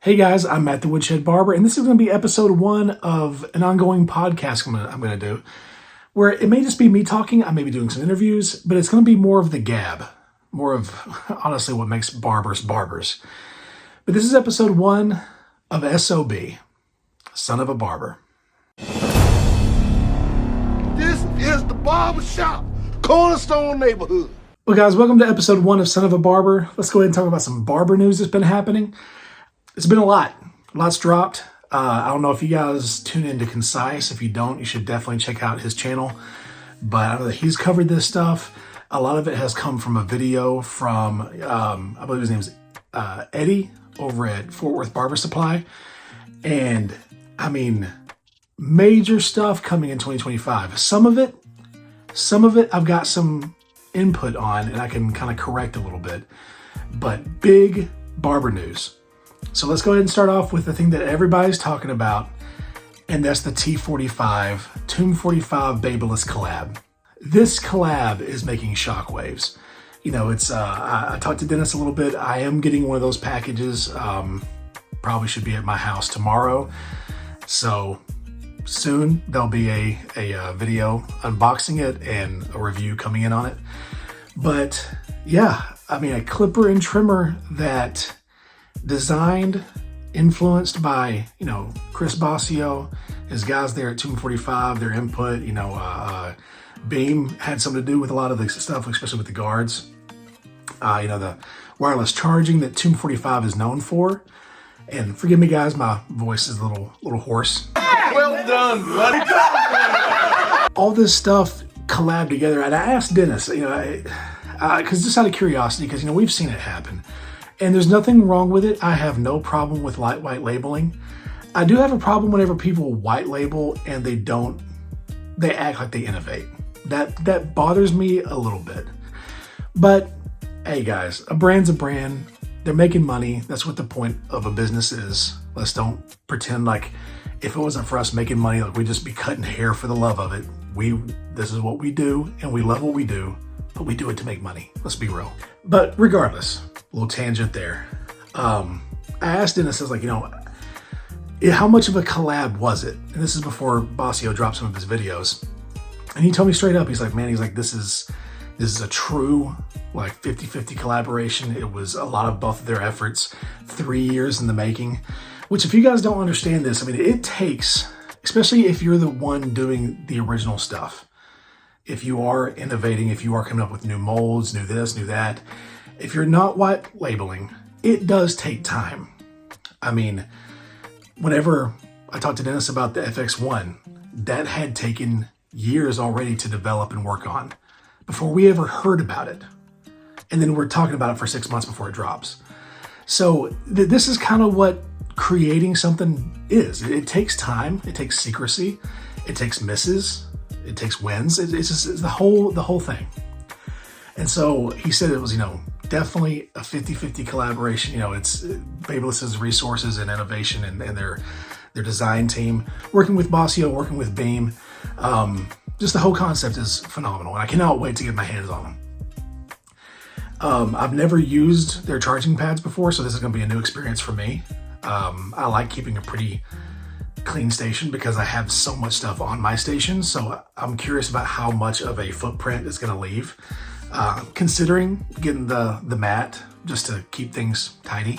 Hey guys, I'm Matt the Woodshed Barber, and this is going to be episode 1 of an ongoing podcast I'm going to do, where it may just be me talking, I may be doing some interviews, but it's going to be more of the gab, more of, honestly, what makes barbers barbers. But this is episode 1 of SOB, Son of a Barber. This is the Barber Shop, Cornerstone Neighborhood. Well guys, welcome to episode 1 of Son of a Barber. Let's go ahead and talk about some barber news that's been happening. It's been a lot. Lots dropped. I don't know if you guys tune into Concise. If you don't, you should definitely check out his channel. But I know that he's covered this stuff. A lot of it has come from a video from, I believe his name is Eddie over at Fort Worth Barber Supply. And, I mean, major stuff coming in 2025. Some of it I've got some input on and I can kind of correct a little bit. But big barber news. So let's go ahead and start off with the thing that everybody's talking about, and that's the T45 Tomb 45 Babeless collab. This collab is making shockwaves. You know, it's I talked to Dennis a little bit. I am getting one of those packages. Probably should be at my house tomorrow. So soon there'll be a video unboxing it and a review coming in on it. But yeah, I mean, a clipper and trimmer that designed, influenced by, you know, Chris Basio, his guys there at Tomb 45, their input, you know, Beam had something to do with a lot of the stuff, especially with the guards. You know, the wireless charging that Tomb 45 is known for. And forgive me guys, my voice is a little hoarse. Well done, buddy. All this stuff collabed together, and I asked Dennis, you know, because just out of curiosity, because, you know, we've seen it happen. And there's nothing wrong with it. I have no problem with white labeling. I do have a problem whenever people white label and they act like they innovate. That bothers me a little bit. But hey guys, a brand's a brand. They're making money. That's what the point of a business is. Let's don't pretend like if it wasn't for us making money, like we'd just be cutting hair for the love of it. This is what we do, and we love what we do, but we do it to make money. Let's be real. But regardless, little tangent there. I asked Dennis, I was like, you know, how much of a collab was it? And this is before Basio dropped some of his videos. And he told me straight up, he's like, man, this is a true like 50-50 collaboration. It was a lot of both of their efforts, 3 years in the making, which if you guys don't understand this, I mean, it takes, especially if you're the one doing the original stuff, if you are innovating, if you are coming up with new molds, new this, new that, if you're not white labeling, it does take time. I mean, whenever I talked to Dennis about the FX1, that had taken years already to develop and work on before we ever heard about it. And then we're talking about it for 6 months before it drops. So this is kind of what creating something is. It takes time. It takes secrecy. It takes misses. It takes wins. It's the whole thing. And so he said it was, you know, definitely a 50-50 collaboration. You know, it's Babeless's resources and innovation and their design team, working with Basio, working with Beam. Just the whole concept is phenomenal, and I cannot wait to get my hands on them. I've never used their charging pads before, so this is going to be a new experience for me. I like keeping a pretty clean station because I have so much stuff on my station, so I'm curious about how much of a footprint it's going to leave. Considering getting the mat just to keep things tidy,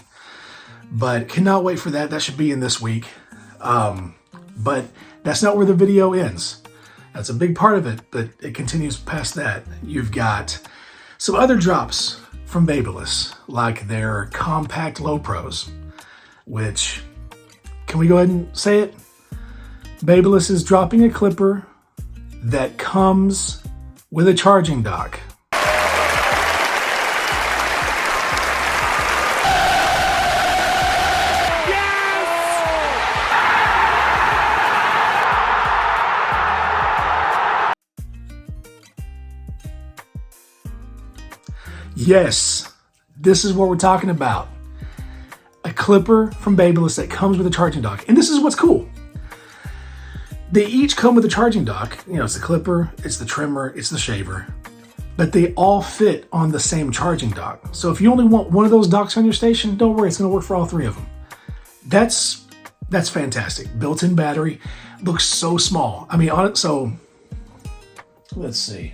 but cannot wait for that. That should be in this week. But that's not where the video ends. That's a big part of it, but it continues past that. You've got some other drops from Babeless, like their compact low pros, which, can we go ahead and say it? Babeless is dropping a clipper that comes with a charging dock. Yes, this is what we're talking about. A clipper from Babeless that comes with a charging dock. And this is what's cool. They each come with a charging dock. You know, it's the clipper, it's the trimmer, it's the shaver. but they all fit on the same charging dock. So if you only want one of those docks on your station, don't worry, it's gonna work for all three of them. That's fantastic. Built-in battery, looks so small. I mean, on it. So let's see.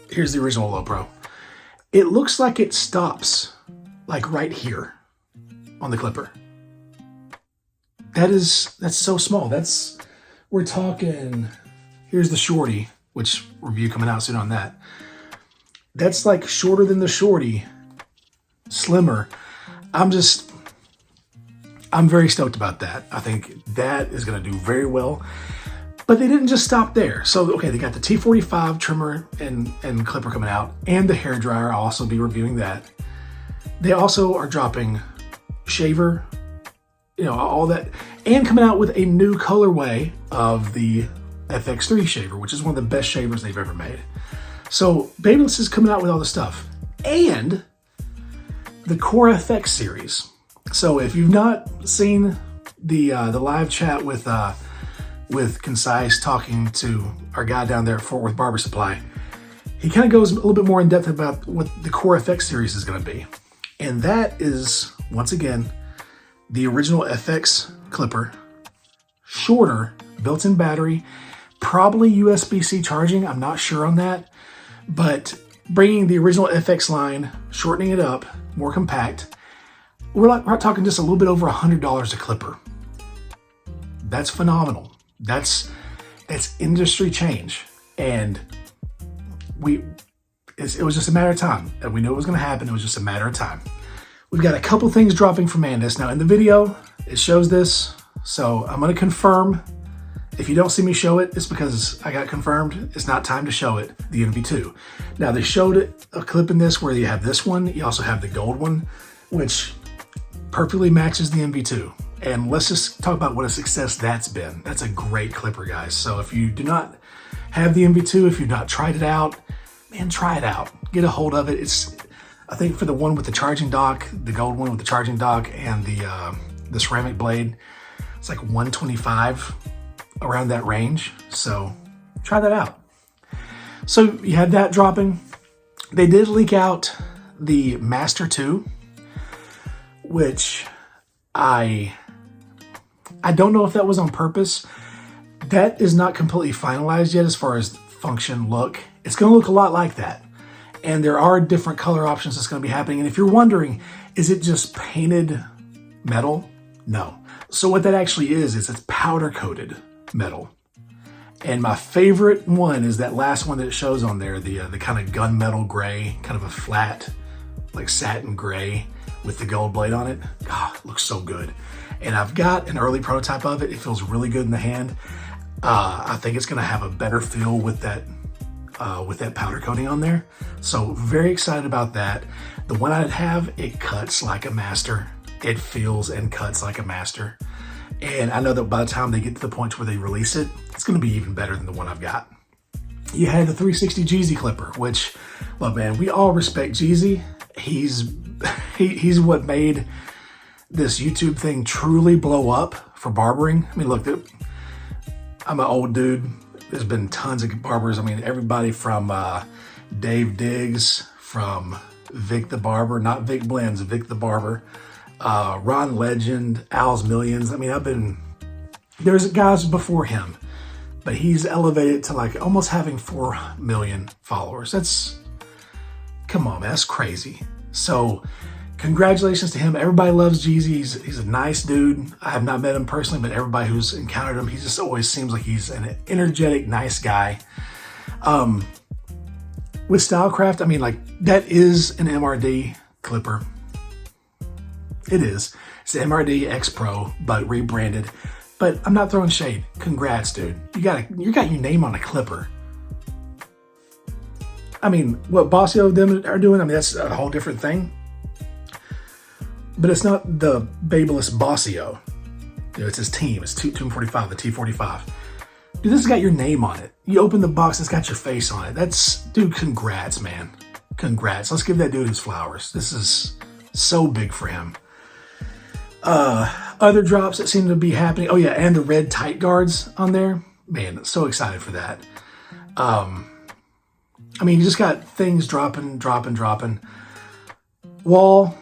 Here's the original Low Pro. It looks like it stops like right here on the clipper. That's so small. We're talking, here's the Shorty, which review coming out soon on that. That's like shorter than the Shorty, slimmer. I'm very stoked about that. I think that is going to do very well. But they didn't just stop there. So, okay, they got the T45 trimmer and clipper coming out, and the hair dryer. I'll also be reviewing that. They also are dropping shaver, all that, and coming out with a new colorway of the FX3 shaver, which is one of the best shavers they've ever made. So, Babyless is coming out with all the stuff. And the Core FX series. So, if you've not seen the live chat with Concise talking to our guy down there at Fort Worth Barber Supply, he kind of goes a little bit more in depth about what the Core FX series is going to be. And that is, once again, the original FX clipper, shorter, built-in battery, probably USB-C charging, I'm not sure on that, but bringing the original FX line, shortening it up, more compact. We're talking just a little bit over $100 a clipper. That's phenomenal. That's industry change, and it was just a matter of time. And we knew it was going to happen. It was just a matter of time. We've got a couple things dropping from Andis. Now in the video, it shows this, so I'm going to confirm. If you don't see me show it, it's because I got confirmed. It's not time to show it, the NV2. Now they showed a clip in this where you have this one. You also have the gold one, which perfectly matches the NV2. And let's just talk about what a success that's been. That's a great clipper, guys. So if you do not have the NV2, if you've not tried it out, man, try it out. Get a hold of it. I think for the one with the charging dock, the gold one with the charging dock, and the ceramic blade, it's like $125, around that range. So try that out. So you had that dropping. They did leak out the Master 2, which I don't know if that was on purpose. That is not completely finalized yet as far as function, look. It's going to look a lot like that. And there are different color options that's going to be happening. And if you're wondering, is it just painted metal? No. So what that actually is it's powder coated metal. And my favorite one is that last one that it shows on there, the kind of gunmetal gray, kind of a flat, like satin gray with the gold blade on it. God, it looks so good. And I've got an early prototype of it. It feels really good in the hand. I think it's going to have a better feel with that powder coating on there. So very excited about that. The one I have, it cuts like a master. It feels and cuts like a master. And I know that by the time they get to the point where they release it, it's going to be even better than the one I've got. You had the 360 Jeezy clipper, which, look, man, we all respect Jeezy. He's what made this YouTube thing truly blow up for barbering. I mean, look, I'm an old dude. There's been tons of barbers. I mean, everybody from Dave Diggs, from Vic the Barber, not Vic Blends, Vic the Barber, Ron Legend, Al's Millions. I mean, there's guys before him, but he's elevated to like almost having 4 million followers. Come on, man, that's crazy. So congratulations to him. Everybody loves Jeezy. He's a nice dude. I have not met him personally, but everybody who's encountered him, he just always seems like he's an energetic, nice guy. With Stylecraft, I mean, like, that is an MRD clipper. It is. It's the MRD X Pro, but rebranded. But I'm not throwing shade. Congrats, dude. You got your name on a clipper. I mean, what Bossio them are doing, I mean, that's a whole different thing. But it's not the Babeless Bossio. It's his team. It's 245, the T45. Dude, this has got your name on it. You open the box, it's got your face on it. Dude, congrats, man. Congrats. Let's give that dude his flowers. This is so big for him. Other drops that seem to be happening. Oh yeah, and the red tight guards on there. Man, so excited for that. I mean, you just got things dropping. Wall.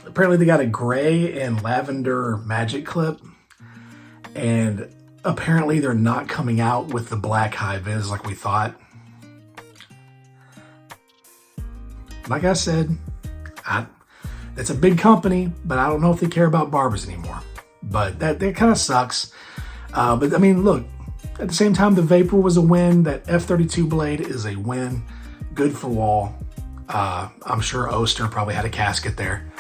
Apparently they got a gray and lavender magic clip, and apparently they're not coming out with the black high vis like we thought. Like I said, it's a big company, but I don't know if they care about barbers anymore. But that kind of sucks. But I mean, look, at the same time, the Vapor was a win. That F32 blade is a win. Good for Wall. I'm sure Oster probably had a casket there.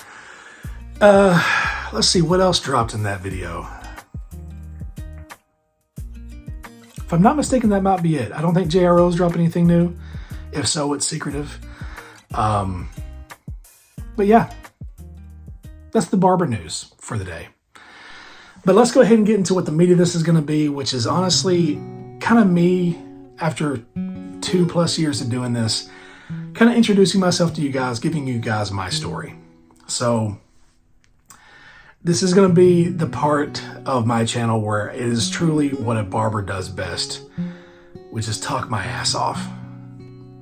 Let's see what else dropped in that video. If I'm not mistaken, that might be it. I don't think JRO's dropped anything new. If so, it's secretive. But yeah, that's the barber news for the day. But let's go ahead and get into what the meat of this is going to be, which is honestly kind of me after 2+ years of doing this, kind of introducing myself to you guys, giving you guys my story. So this is going to be the part of my channel where it is truly what a barber does best, which is talk my ass off.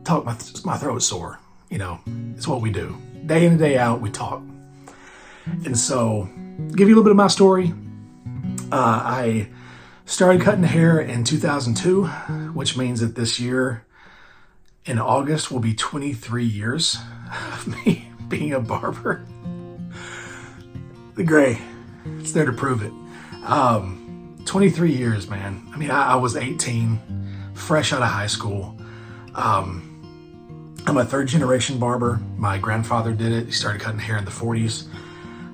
Talk my throat sore. You know, it's what we do. Day in and day out, we talk. And so, give you a little bit of my story. I started cutting hair in 2002, which means that this year, in August, will be 23 years of me being a barber. The gray, it's there to prove it. 23 years, man. I mean, I was 18, fresh out of high school. I'm a third-generation barber. My grandfather did it. He started cutting hair in the 40s.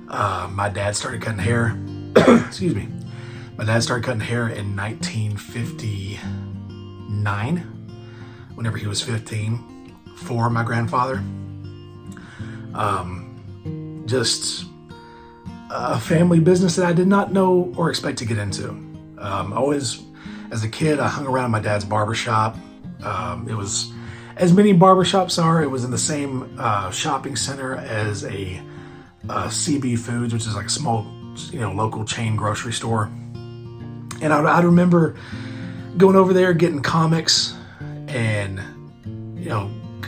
My dad started cutting hair. Excuse me. My dad started cutting hair in 1959, whenever he was 15, for my grandfather. Just a family business that I did not know or expect to get into. Always, as a kid, I hung around my dad's barbershop. It was, as many barbershops are, it was in the same shopping center as a CB Foods, which is like a small, local chain grocery store. And I remember going over there, getting comics, and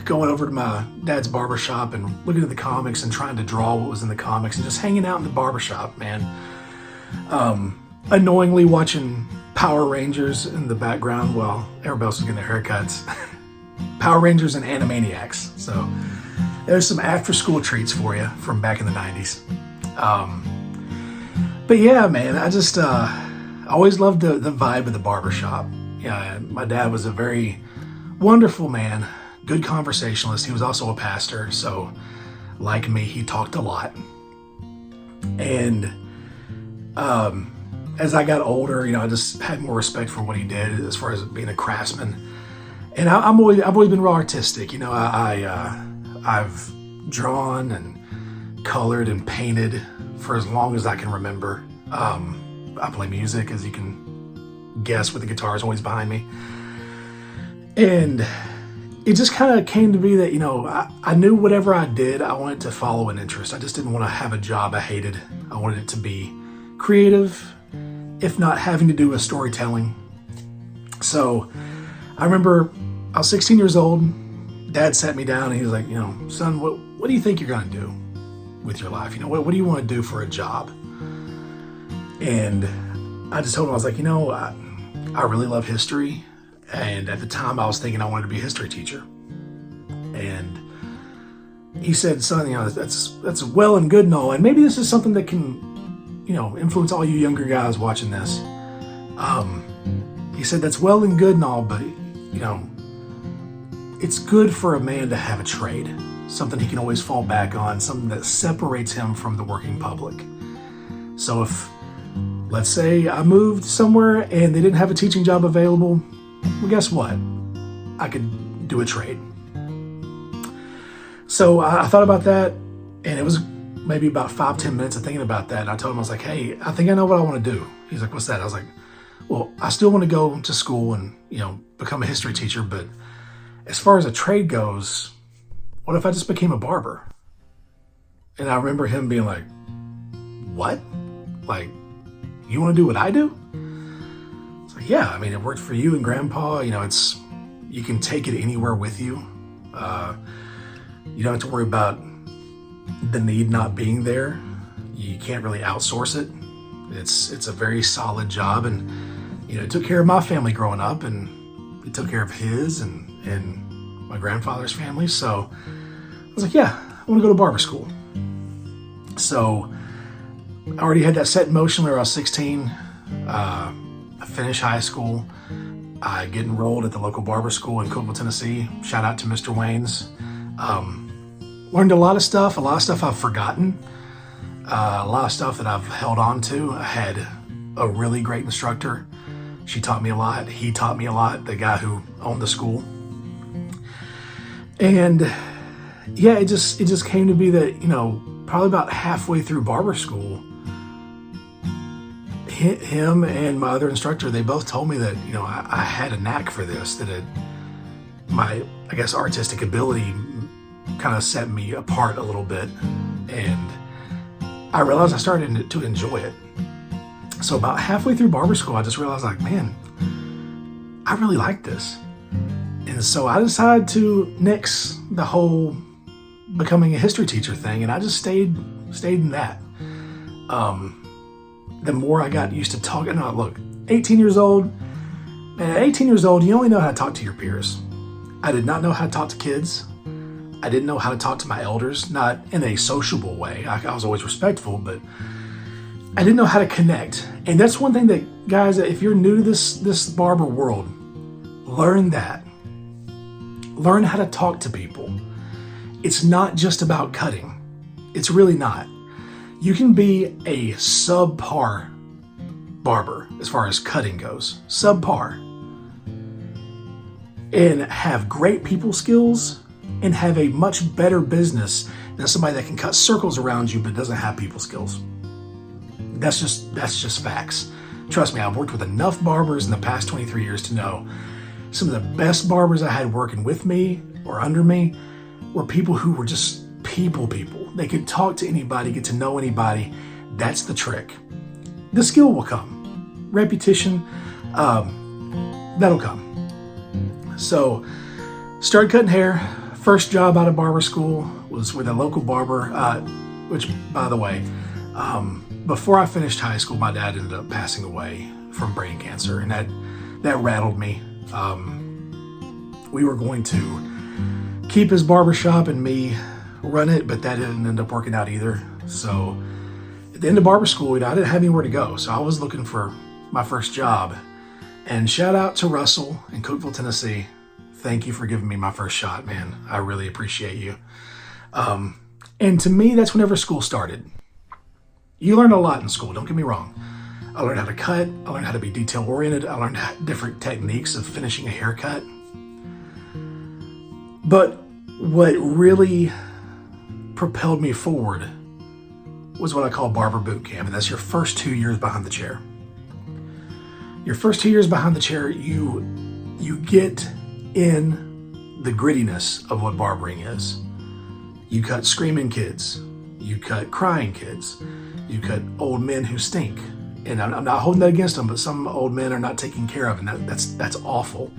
going over to my dad's barbershop and looking at the comics and trying to draw what was in the comics and just hanging out in the barbershop, man. Annoyingly watching Power Rangers in the background while everybody else was getting their haircuts. Power Rangers and Animaniacs. So there's some after-school treats for you from back in the 90s. But yeah, man, I just always loved the vibe of the barbershop. Yeah, my dad was a very wonderful man, good conversationalist. He was also a pastor, so like me, he talked a lot. And as I got older, I just had more respect for what he did as far as being a craftsman. And I've always been real artistic. I've drawn and colored and painted for as long as I can remember. I play music, as you can guess, with the guitar is always behind me. And it just kind of came to be that, I knew whatever I did, I wanted to follow an interest. I just didn't want to have a job I hated. I wanted it to be creative, if not having to do with storytelling. So I remember I was 16 years old. Dad sat me down and he was like, son, what do you think you're going to do with your life? What do you want to do for a job? And I just told him, I was like, I really love history. And at the time I was thinking I wanted to be a history teacher. And he said, son, that's well and good and all. And maybe this is something that can, influence all you younger guys watching this. He said, that's well and good and all, but, it's good for a man to have a trade, something he can always fall back on, something that separates him from the working public. So if, let's say I moved somewhere and they didn't have a teaching job available, well, guess what? I could do a trade. So I thought about that, and it was maybe about 5-10 minutes of thinking about that. And I told him, I was like, hey, I think I know what I want to do. He's like, what's that? I was like, well, I still want to go to school and, become a history teacher, but as far as a trade goes, what if I just became a barber? And I remember him being like, what? Like, you want to do what I do? It's like, yeah, it worked for you and Grandpa. You can take it anywhere with you. You don't have to worry about, the need not being there, you can't really outsource it. It's a very solid job, and it took care of my family growing up, and it took care of his and my grandfather's family. So I was like, yeah, I want to go to barber school. So I already had that set in motion when I was 16. I finished high school. I get enrolled at the local barber school in Cookeville, Tennessee. Shout out to Mr. Wayne's. Learned a lot of stuff I've forgotten, a lot of stuff that I've held on to. I had a really great instructor. She taught me a lot. He taught me a lot, the guy who owned the school. And yeah, it just came to be that, probably about halfway through barber school, him and my other instructor, they both told me that, I had a knack for this, that my, I guess, artistic ability kind of set me apart a little bit. And I realized I started to enjoy it. So about halfway through barber school, I just realized, like, man, I really like this. And so I decided to nix the whole becoming a history teacher thing, and I just stayed in that. The more I got used to talking, look, 18 years old, and at 18 years old, you only know how to talk to your peers. I did not know how to talk to kids. I didn't know how to talk to my elders, not in a sociable way. I was always respectful, but I didn't know how to connect. And that's one thing that, guys, if you're new to this barber world, learn that. Learn how to talk to people. It's not just about cutting. It's really not. You can be a subpar barber as far as cutting goes. Subpar. And have great people skills and have a much better business than somebody that can cut circles around you but doesn't have people skills. That's just facts. Trust me, I've worked with enough barbers in the past 23 years to know some of the best barbers I had working with me or under me were people who were just people. They could talk to anybody, get to know anybody. That's the trick. The skill will come. Repetition, that'll come. So, started cutting hair. First job out of barber school was with a local barber, which, by the way, before I finished high school, my dad ended up passing away from brain cancer, and that rattled me. We were going to keep his barbershop and me run it, but that didn't end up working out either. So at the end of barber school, I didn't have anywhere to go. So I was looking for my first job. And shout out to Russell in Cookeville, Tennessee. Thank you for giving me my first shot, man. I really appreciate you. And to me, that's whenever school started. You learn a lot in school, don't get me wrong. I learned how to cut. I learned how to be detail-oriented. I learned different techniques of finishing a haircut. But what really propelled me forward was what I call barber boot camp, and that's your first 2 years behind the chair. Your first 2 years behind the chair, you get in the grittiness of what barbering is. You cut screaming kids. You cut crying kids. You cut old men who stink. And I'm not holding that against them, but some old men are not taken care of, and that's awful.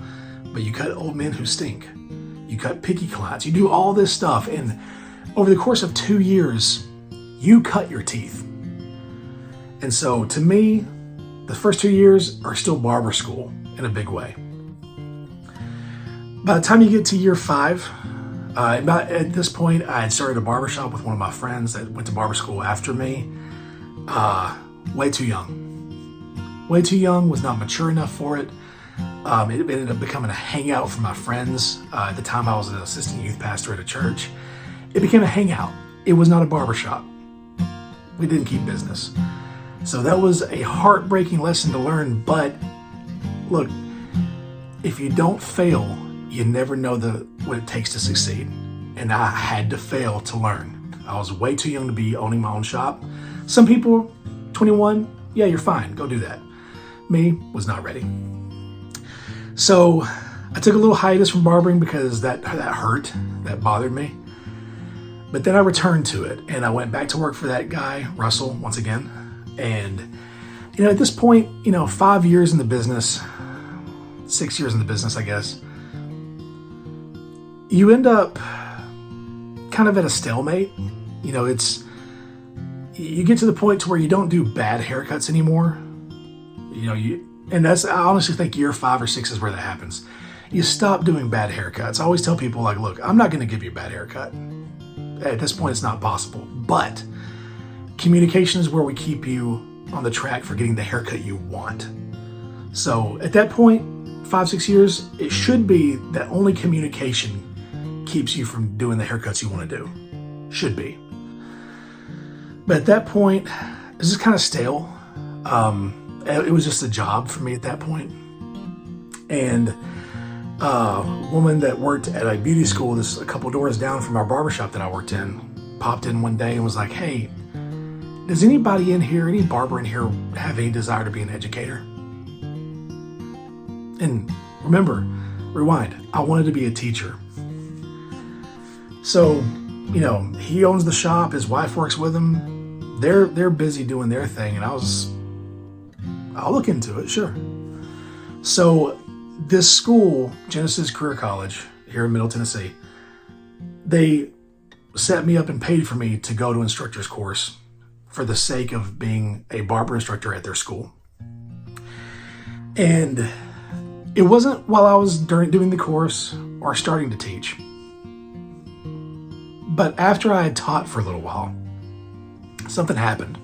But you cut old men who stink. You cut picky clients. You do all this stuff, and over the course of 2 years, you cut your teeth. And so, to me, the first 2 years are still barber school in a big way. By the time you get to year 5, at this point, I had started a barbershop with one of my friends that went to barber school after me. Way too young. Way too young, was not mature enough for it. It ended up becoming a hangout for my friends. At the time, I was an assistant youth pastor at a church. It became a hangout. It was not a barbershop. We didn't keep business. So that was a heartbreaking lesson to learn. But look, if you don't fail, you never know what it takes to succeed. And I had to fail to learn. I was way too young to be owning my own shop. Some people, 21, yeah, you're fine. Go do that. Me, was not ready. So I took a little hiatus from barbering because that hurt, that bothered me. But then I returned to it, and I went back to work for that guy, Russell, once again. And, at this point, 5 years in the business, 6 years in the business, I guess, you end up kind of at a stalemate. you get to the point to where you don't do bad haircuts anymore. And I honestly think year 5 or 6 is where that happens. You stop doing bad haircuts. I always tell people, like, look, I'm not going to give you a bad haircut. At this point, it's not possible. But communication is where we keep you on the track for getting the haircut you want. So at that point, 5-6 years, it should be that only communication keeps you from doing the haircuts you want to do. Should be. But at that point, it's just kind of stale. It was just a job for me at that point. And a woman that worked at a beauty school, this a couple doors down from our barbershop that I worked in, popped in one day and was like, hey, does anybody in here, any barber in here, have any desire to be an educator? And remember, rewind, I wanted to be a teacher. So, he owns the shop, his wife works with him. They're busy doing their thing, and I'll look into it, sure. So this school, Genesis Career College here in Middle Tennessee, they set me up and paid for me to go to instructor's course for the sake of being a barber instructor at their school. And it wasn't while I was doing the course or starting to teach. But after I had taught for a little while, something happened.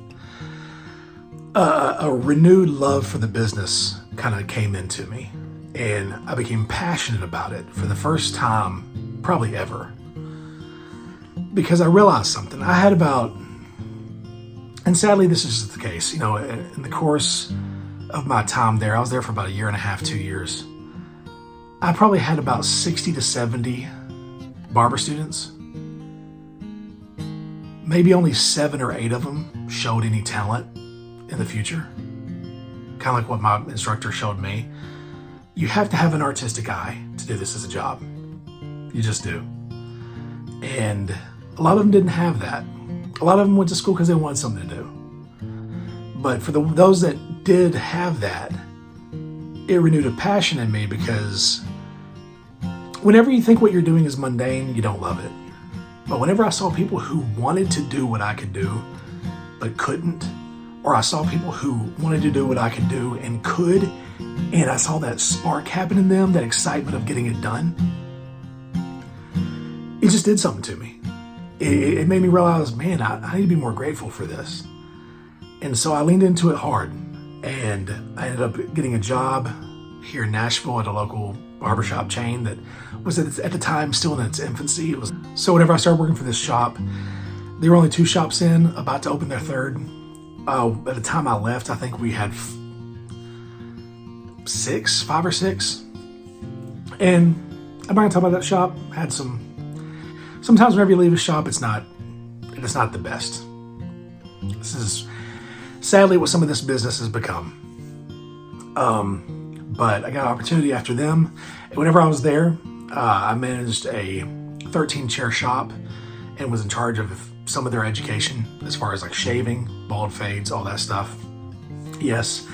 A renewed love for the business kind of came into me, and I became passionate about it for the first time, probably ever. Because I realized something. I had about, and sadly this is the case, in the course of my time there, I was there for about 1.5 years, 2 years. I probably had about 60 to 70 barber students. Maybe only 7 or 8 of them showed any talent in the future. Kind of like what my instructor showed me. You have to have an artistic eye to do this as a job. You just do. And a lot of them didn't have that. A lot of them went to school because they wanted something to do. But for those that did have that, it renewed a passion in me, because whenever you think what you're doing is mundane, you don't love it. But whenever I saw people who wanted to do what I could do, but couldn't, or I saw people who wanted to do what I could do and could, and I saw that spark happen in them, that excitement of getting it done, it just did something to me. It made me realize, man, I need to be more grateful for this. And so I leaned into it hard, and I ended up getting a job here in Nashville at a local barbershop chain that was at the time still in its infancy. So whenever I started working for this shop, there were only 2 shops in, about to open their 3rd. By the time I left, I think we had 5 or 6. And I'm not gonna talk about that shop. Sometimes whenever you leave a shop, it's not the best. This is sadly what some of this business has become. But I got an opportunity after them. And whenever I was there, I managed a 13-chair shop and was in charge of some of their education as far as like shaving, bald fades, all that stuff. Yes,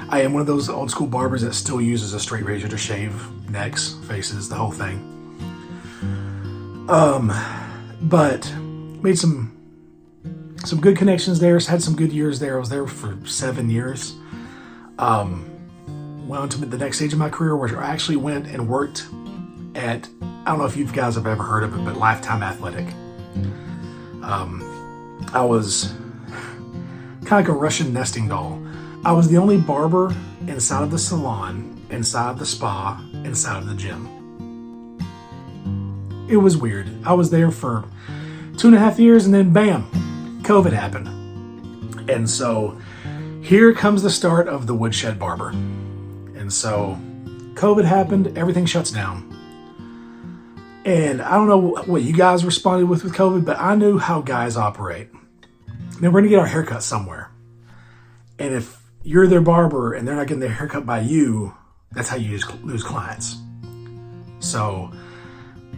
I am one of those old school barbers that still uses a straight razor to shave necks, faces, the whole thing. But made some good connections there. Had some good years there. I was there for 7 years. Went on to the next stage of my career, where I actually went and worked at, I don't know if you guys have ever heard of it, but Lifetime Athletic. I was kind of like a Russian nesting doll. I was the only barber inside of the salon, inside of the spa, inside of the gym. It was weird. I was there for 2.5 years, and then bam, COVID happened. And so here comes the start of the Woodshed Barber. And so COVID happened, everything shuts down. And I don't know what you guys responded with COVID, but I knew how guys operate. Then we're gonna get our haircut somewhere. And if you're their barber and they're not getting their haircut by you, that's how you lose clients. So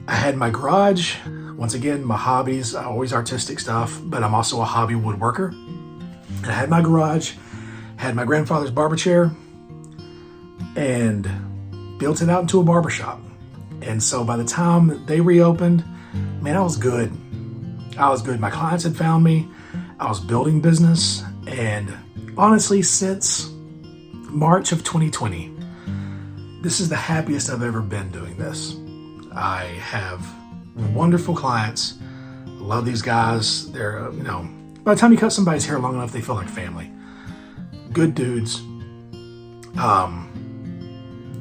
I had my garage. Once again, my hobbies, always artistic stuff, but I'm also a hobby woodworker. And I had my garage, had my grandfather's barber chair, and built it out into a barbershop. And so by the time they reopened, man, I was good. I was good. My clients had found me. I was building business. And honestly, since March of 2020, this is the happiest I've ever been doing this. I have wonderful clients. I love these guys. They're, by the time you cut somebody's hair long enough, they feel like family. Good dudes.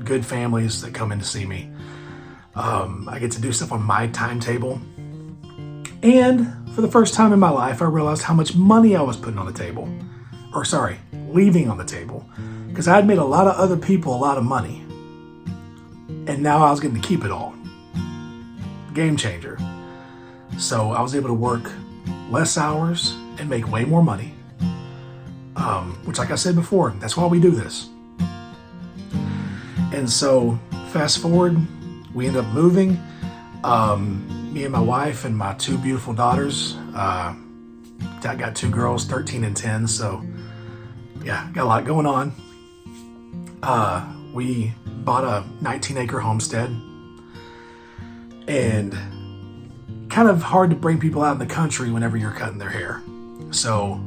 Good families that come in to see me. I get to do stuff on my timetable. And for the first time in my life, I realized how much money I was putting on the table. Leaving on the table. Because I had made a lot of other people a lot of money. And now I was getting to keep it all. Game changer. So I was able to work less hours and make way more money. Which, like I said before, that's why we do this. And so, fast forward, we end up moving. Me and my wife and my two beautiful daughters. I got two girls, 13 and 10. So, yeah, got a lot going on. We bought a 19-acre homestead. And kind of hard to bring people out in the country whenever you're cutting their hair. So,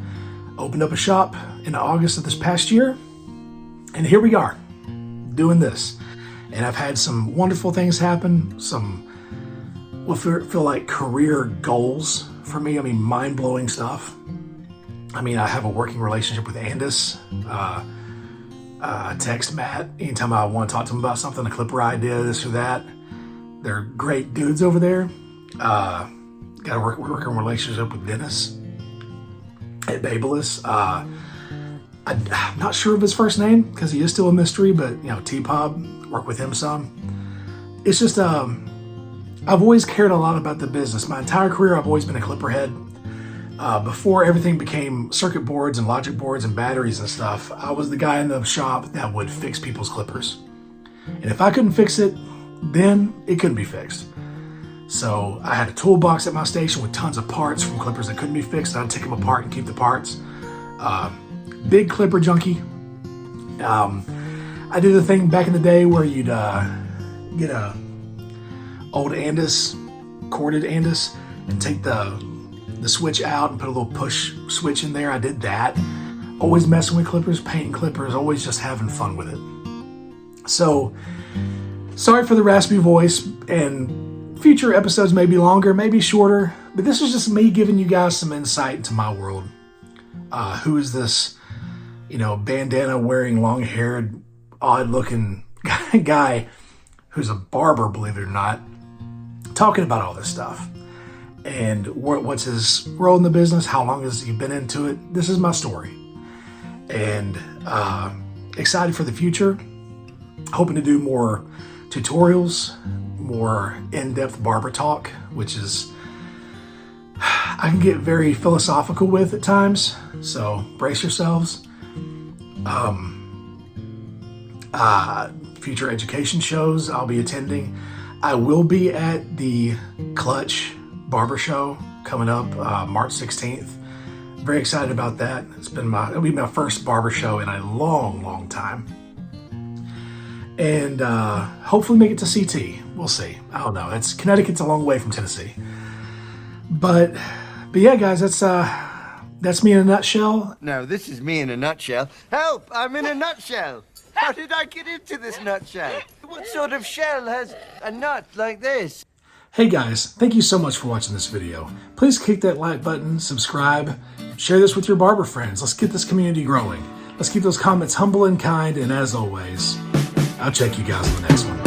opened up a shop in August of this past year. And here we are, doing this. And I've had some wonderful things happen, some what feel like career goals for me. I mean, mind-blowing stuff. I mean, I have a working relationship with Andis. I text Matt anytime I want to talk to him about something, a clipper idea, this or that. They're great dudes over there. Got a working relationship with Dennis at Babyliss. I'm not sure of his first name because he is still a mystery, but T-Pub, work with him some. It's just I've always cared a lot about the business. My entire career, I've always been a clipper head. Before everything became circuit boards and logic boards and batteries and stuff, I was the guy in the shop that would fix people's clippers. And if I couldn't fix it, then it couldn't be fixed. So I had a toolbox at my station with tons of parts from clippers that couldn't be fixed. I'd take them apart and keep the parts. Big clipper junkie. I did the thing back in the day where you'd get a old Andis, corded Andis, and take the switch out and put a little push switch in there. I did that. Always messing with clippers, painting clippers, always just having fun with it. So, sorry for the raspy voice, and future episodes may be longer, maybe shorter, but this is just me giving you guys some insight into my world. Who is this, bandana wearing, long-haired, odd-looking guy who's a barber, believe it or not, talking about all this stuff. And what's his role in the business? How long has he been into it? This is my story. And excited for the future. Hoping to do more tutorials, more in-depth barber talk, which is I can get very philosophical with at times. So brace yourselves. Future education shows I'll be attending. I will be at the Clutch Barber Show coming up March 16th. Very excited about that. It'll be my first barber show in a long, long time. And hopefully make it to CT. We'll see. I don't know. Connecticut's a long way from Tennessee. But yeah, guys, that's me in a nutshell. No, this is me in a nutshell. Help! I'm in a nutshell! How did I get into this nutshell? What sort of shell has a nut like this? Hey guys, thank you so much for watching this video. Please click that like button, subscribe, share this with your barber friends. Let's get this community growing. Let's keep those comments humble and kind, and as always, I'll check you guys in the next one.